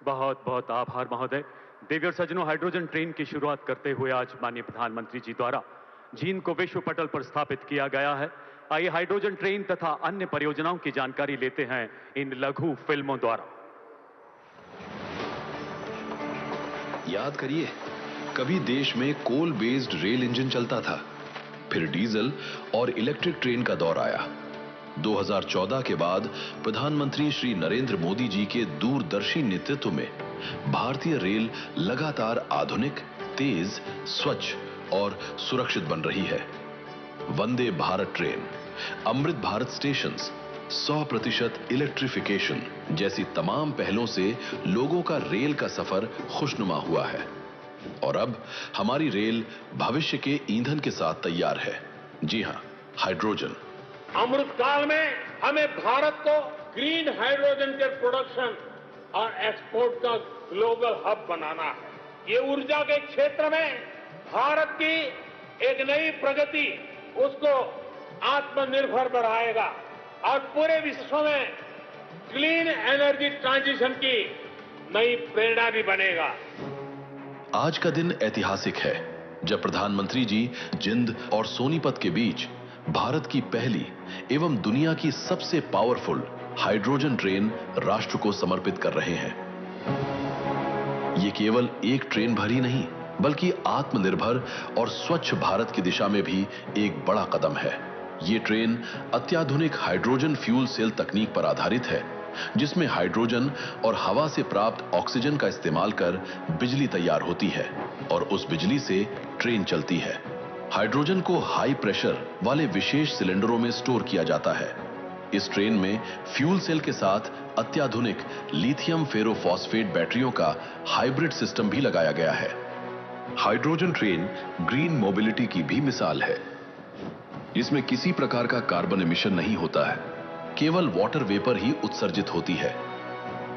बहुत बहुत आभार महोदय। देवी और सज्जनों, हाइड्रोजन ट्रेन की शुरुआत करते हुए आज माननीय प्रधानमंत्री जी द्वारा जींद को विश्व पटल पर स्थापित किया गया है। आइए हाइड्रोजन ट्रेन तथा अन्य परियोजनाओं की जानकारी लेते हैं इन लघु फिल्मों द्वारा। याद करिए, कभी देश में कोल बेस्ड रेल इंजन चलता था, फिर डीजल और इलेक्ट्रिक ट्रेन का दौर आया। 2014 के बाद प्रधानमंत्री श्री नरेंद्र मोदी जी के दूरदर्शी नेतृत्व में भारतीय रेल लगातार आधुनिक, तेज, स्वच्छ और सुरक्षित बन रही है। Vande Bharat train, Amrit Bharat stations, 100% electrification जैसी तमाम पहलों से लोगों का रेल का सफर खुशनुमा हुआ है। और अब हमारी रेल भविष्य के ईंधन के साथ तैयार है। जी हां, हाइड्रोजन। अमृत काल में हमें भारत को ग्रीन हाइड्रोजन के प्रोडक्शन और एक्सपोर्ट का ग्लोबल हब बनाना है। ये ऊर्जा के क्षेत्र में भारत की एक नई प्रगति उसको आत्मनिर्भर बनाएगा और पूरे विश्व में क्लीन एनर्जी ट्रांजिशन की नई प्रेरणा भी बनेगा। आज का दिन ऐतिहासिक है जब प्रधानमंत्री जी जिंद और सोनीपत के बीच भारत की पहली एवं दुनिया की सबसे पावरफुल हाइड्रोजन ट्रेन राष्ट्र को समर्पित कर रहे हैं। ये केवल एक ट्रेन भर ही नहीं, बल्कि आत्मनिर्भर और स्वच्छ भारत की दिशा में भी एक बड़ा कदम है। ये ट्रेन अत्याधुनिक हाइड्रोजन फ्यूल सेल तकनीक पर आधारित है, जिसमें हाइड्रोजन और हवा से प्राप्त ऑक्सीजन का इस्तेमाल कर बिजली तैयार होती है और उस बिजली से ट्रेन चलती है। हाइड्रोजन को हाई प्रेशर वाले विशेष सिलेंडरों में स्टोर किया जाता है। इस ट्रेन में फ्यूल सेल के साथ अत्याधुनिक लिथियम फेरोफॉस्फेट बैटरियों का हाइब्रिड सिस्टम भी लगाया गया है। हाइड्रोजन ट्रेन ग्रीन मोबिलिटी की भी मिसाल है। इसमें किसी प्रकार का कार्बन एमिशन नहीं होता है, केवल वाटर वेपर ही उत्सर्जित होती है।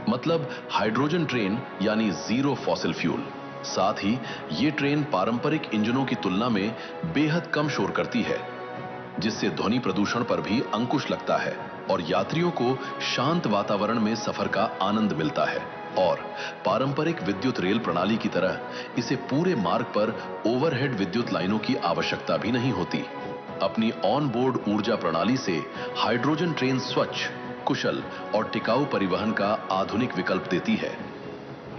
मतलब हाइड्रोजन ट्रेन यानी जीरो फॉसिल फ्यूल। साथ ही ये ट्रेन पारंपरिक इंजनों की तुलना में बेहद कम शोर करती है, जिससे ध्वनि प्रदूषण पर भी अंकुश लगता है और यात्रियों को शांत वातावरण में सफर का आनंद मिलता है। और पारंपरिक विद्युत रेल प्रणाली की तरह इसे पूरे मार्ग पर ओवरहेड विद्युत लाइनों की आवश्यकता भी नहीं होती। अपनी ऑन बोर्ड ऊर्जा प्रणाली से हाइड्रोजन ट्रेन स्वच्छ, कुशल और टिकाऊ परिवहन का आधुनिक विकल्प देती है।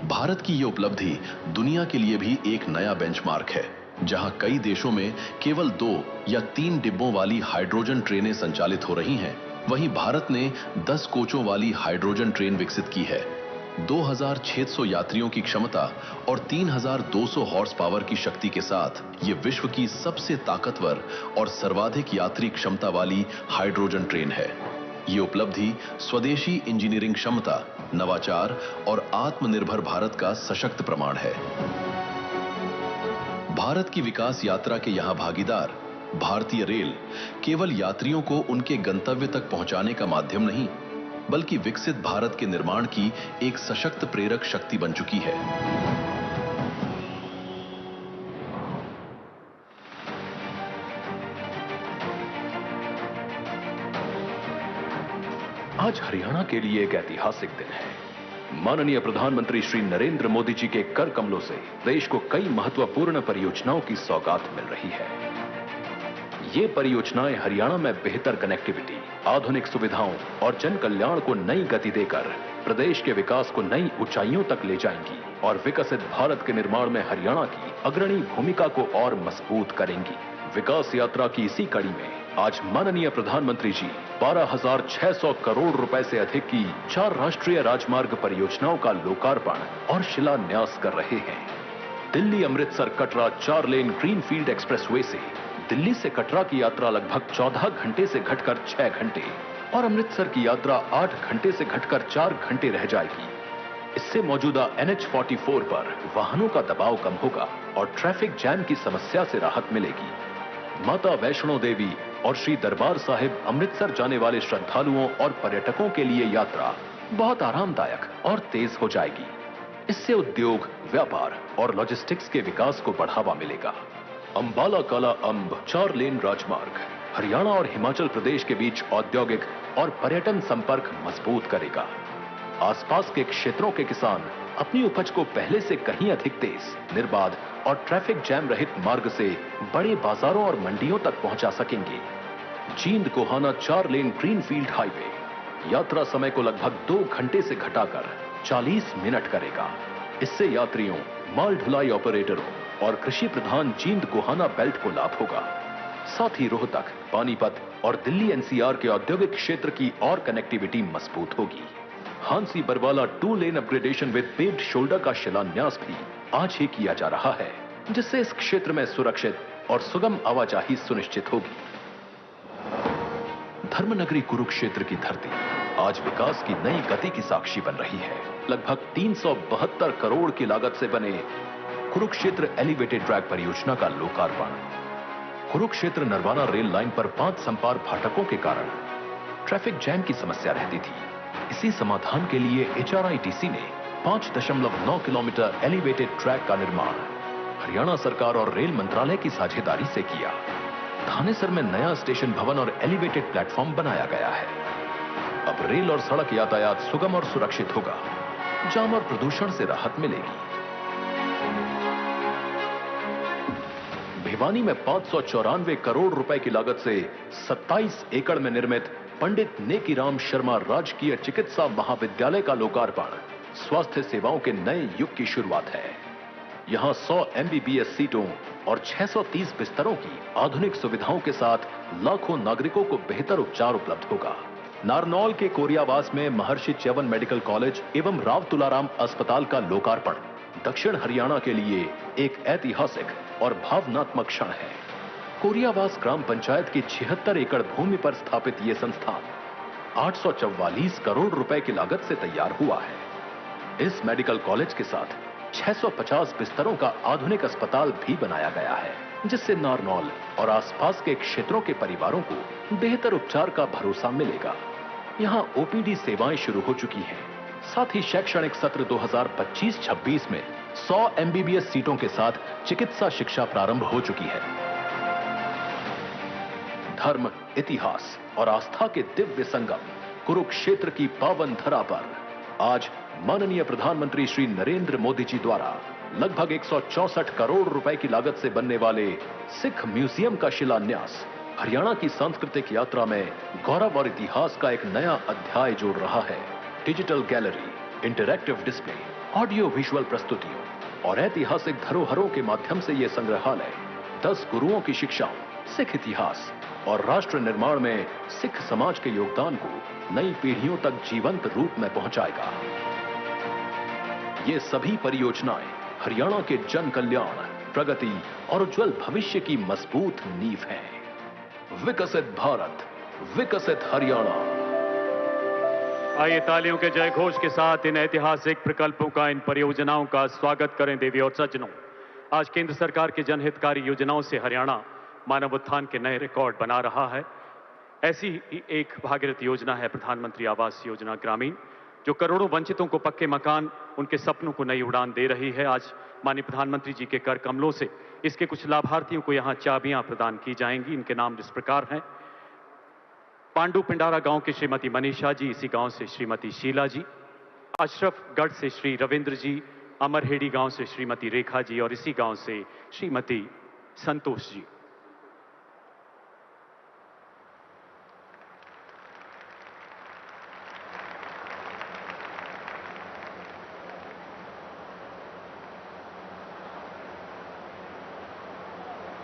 भारत की यह उपलब्धि दुनिया के लिए भी एक नया बेंचमार्क है, जहां कई देशों में केवल 2 या 3 डिब्बों वाली हाइड्रोजन ट्रेनें संचालित हो रही हैं। वहीं भारत ने 10 कोचों वाली हाइड्रोजन ट्रेन विकसित की है। 2600 यात्रियों की क्षमता और 3200 हॉर्स पावर की शक्ति के साथ ये विश्व की सबसे ताकतवर और सर्वाधिक यात्री क्षमता वाली हाइड्रोजन ट्रेन है। ये उपलब्धि स्वदेशी इंजीनियरिंग क्षमता, नवाचार और आत्मनिर्भर भारत का सशक्त प्रमाण है। भारत की विकास यात्रा के यहां भागीदार भारतीय रेल केवल यात्रियों को उनके गंतव्य तक पहुंचाने का माध्यम नहीं, बल्कि विकसित भारत के निर्माण की एक सशक्त प्रेरक शक्ति बन चुकी है। आज हरियाणा के लिए एक ऐतिहासिक दिन है। माननीय प्रधानमंत्री श्री नरेंद्र मोदी जी के कर कमलों से देश को कई महत्वपूर्ण परियोजनाओं की सौगात मिल रही है। ये परियोजनाएं हरियाणा में बेहतर कनेक्टिविटी, आधुनिक सुविधाओं और जन कल्याण को नई गति देकर प्रदेश के विकास को नई ऊंचाइयों तक ले जाएंगी और विकसित भारत के निर्माण में हरियाणा की अग्रणी भूमिका को और मजबूत करेंगी। विकास यात्रा की इसी कड़ी में आज माननीय प्रधानमंत्री जी 12,600 करोड़ रुपए से अधिक की 4 राष्ट्रीय राजमार्ग परियोजनाओं का लोकार्पण और शिलान्यास कर रहे हैं। Delhi Amritsar Katra 4 lane greenfield expressway से दिल्ली से कटरा की यात्रा लगभग 14 घंटे से घटकर 6 घंटे और अमृतसर की यात्रा 8 घंटे से घटकर 4 घंटे रह जाएगी। इससे मौजूदा NH44 पर वाहनों का दबाव कम होगा और ट्रैफिक जैम की समस्या से राहत मिलेगी। माता वैष्णो देवी और श्री दरबार साहिब अमृतसर जाने वाले श्रद्धालुओं और पर्यटकों के लिए यात्रा बहुत आरामदायक और तेज हो जाएगी। इससे उद्योग, व्यापार और लॉजिस्टिक्स के विकास को बढ़ावा मिलेगा। अंबाला काला अंब 4 लेन राजमार्ग हरियाणा और हिमाचल प्रदेश के बीच औद्योगिक और पर्यटन संपर्क मजबूत करेगा। आसपास के क्षेत्रों के किसान अपनी उपज को पहले से कहीं अधिक तेज, निर्बाध और ट्रैफिक जैम रहित मार्ग से बड़े बाजारों और मंडियों तक पहुंचा सकेंगे। Jind Gohana 4 lane greenfield highway यात्रा समय को लगभग 2 घंटे से घटाकर 40 मिनट करेगा। इससे यात्रियों, माल ढुलाई ऑपरेटरों और कृषि प्रधान जींद गोहाना बेल्ट को लाभ होगा। साथ ही रोहतक, पानीपत और दिल्ली एनसीआर के औद्योगिक क्षेत्र की और कनेक्टिविटी मजबूत होगी। हांसी बरवाला 2 लेन अपग्रेडेशन विद पेव्ड शोल्डर का शिलान्यास भी आज ही किया जा रहा है, जिससे इस क्षेत्र में सुरक्षित और सुगम आवाजाही सुनिश्चित होगी। धर्मनगरी कुरुक्षेत्र की धरती आज विकास की नई गति की साक्षी बन रही है। लगभग 372 करोड़ की लागत से बने कुरुक्षेत्र एलिवेटेड ट्रैक परियोजना का लोकार्पण। कुरुक्षेत्र नरवाना रेल लाइन पर 5 संपार फाटकों के कारण ट्रैफिक जैम की समस्या रहती थी। इसी समाधान के लिए HRITC ने 5.9 किलोमीटर एलिवेटेड ट्रैक का निर्माण हरियाणा सरकार और रेल मंत्रालय की साझेदारी से किया। थानेसर में नया स्टेशन भवन और एलिवेटेड प्लेटफॉर्म बनाया गया है। अब रेल और सड़क यातायात सुगम और सुरक्षित होगा। जाम और प्रदूषण से राहत मिलेगी। भिवानी में 594 करोड़ रुपए की लागत से 27 एकड़ में निर्मित पंडित नेकीराम शर्मा राजकीय चिकित्सा महाविद्यालय का लोकार्पण स्वास्थ्य सेवाओं के नए युग की शुरुआत है। यहां 100 MBBS सीटों और 630 बिस्तरों की आधुनिक सुविधाओं के साथ लाखों नागरिकों को बेहतर उपचार उपलब्ध होगा। नारनौल के कोरियावास में महर्षि च्यवन मेडिकल कॉलेज एवं राव तुलाराम अस्पताल का लोकार्पण दक्षिण हरियाणा के लिए एक ऐतिहासिक और भावनात्मक क्षण है। कोरियावास ग्राम पंचायत की 76 एकड़ भूमि पर स्थापित यह संस्थान 844 करोड़ रुपए की लागत से तैयार हुआ है। इस मेडिकल कॉलेज के साथ 650 बिस्तरों का आधुनिक अस्पताल भी बनाया गया है, जिससे नारनौल और आसपास के क्षेत्रों के परिवारों को बेहतर उपचार का भरोसा मिलेगा। यहां OPD सेवाएं शुरू हो चुकी हैं। साथ ही शैक्षणिक सत्र 2025-26 में 100 MBBS सीटों के साथ चिकित्सा शिक्षा प्रारंभ हो चुकी है। धर्म, इतिहास और आस्था के दिव्य संगम कुरुक्षेत्र की पावन धरा पर आज माननीय प्रधानमंत्री श्री नरेंद्र मोदी जी द्वारा लगभग 164 करोड़ रुपए की लागत से बनने वाले सिख म्यूजियम का शिलान्यास हरियाणा की सांस्कृतिक यात्रा में गौरव और इतिहास का एक नया अध्याय जोड़ रहा है। Digital gallery, interactive display, audio visual प्रस्तुतियों और ऐतिहासिक धरोहरों के माध्यम से यह संग्रहालय 10 गुरुओं की शिक्षाओं, सिख इतिहास और राष्ट्र निर्माण में सिख समाज के योगदान को नई पीढ़ियों तक जीवंत रूप में पहुंचाएगा। ये सभी परियोजनाएं हरियाणा के जन कल्याण, प्रगति और उज्जवल भविष्य की मजबूत नींव है। विकसित भारत, विकसित हरियाणा। आइए तालियों के जय घोष के साथ इन ऐतिहासिक प्रकल्पों का, इन परियोजनाओं का स्वागत करें। देवी और सज्जनों, आज केंद्र सरकार की जनहितकारी योजनाओं से हरियाणा मानव उत्थान के नए रिकॉर्ड बना रहा है। ऐसी ही एक भागीरथ योजना है प्रधानमंत्री आवास योजना ग्रामीण, जो करोड़ों वंचितों को पक्के मकान, उनके सपनों को नई उड़ान दे रही है। आज माननीय प्रधानमंत्री जी के कर कमलों से इसके कुछ लाभार्थियों को यहां चाबियां प्रदान की जाएंगी। इनके नाम इस प्रकार हैं। पांडु पिंडारा गांव की श्रीमती मनीषा जी, इसी गांव से श्रीमती शीला जी, अशरफगढ़ से श्री रविंद्र जी, अमरहेड़ी गांव से श्रीमती रेखा जी और इसी गांव से श्रीमती संतोष जी।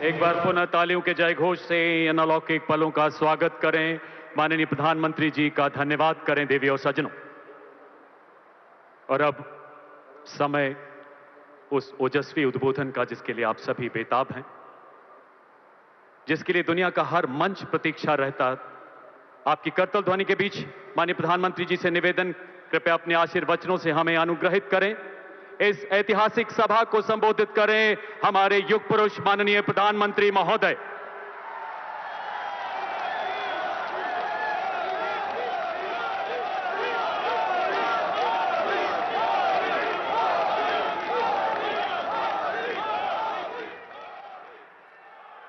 एक बार पुनः तालियों के जय घोष से इन अलौकिक पलों का स्वागत करें। माननीय प्रधानमंत्री जी का धन्यवाद करें। देवी और सज्जनों, और अब समय उस ओजस्वी उद्बोधन का जिसके लिए आप सभी बेताब हैं, जिसके लिए दुनिया का हर मंच प्रतीक्षा रहता। आपकी करतल ध्वनि के बीच माननीय प्रधानमंत्री जी से निवेदन, कृपया अपने आशीर्वचनों से हमें अनुग्रहित करें। इस ऐतिहासिक सभा को संबोधित करें हमारे युग पुरुष माननीय प्रधानमंत्री महोदय।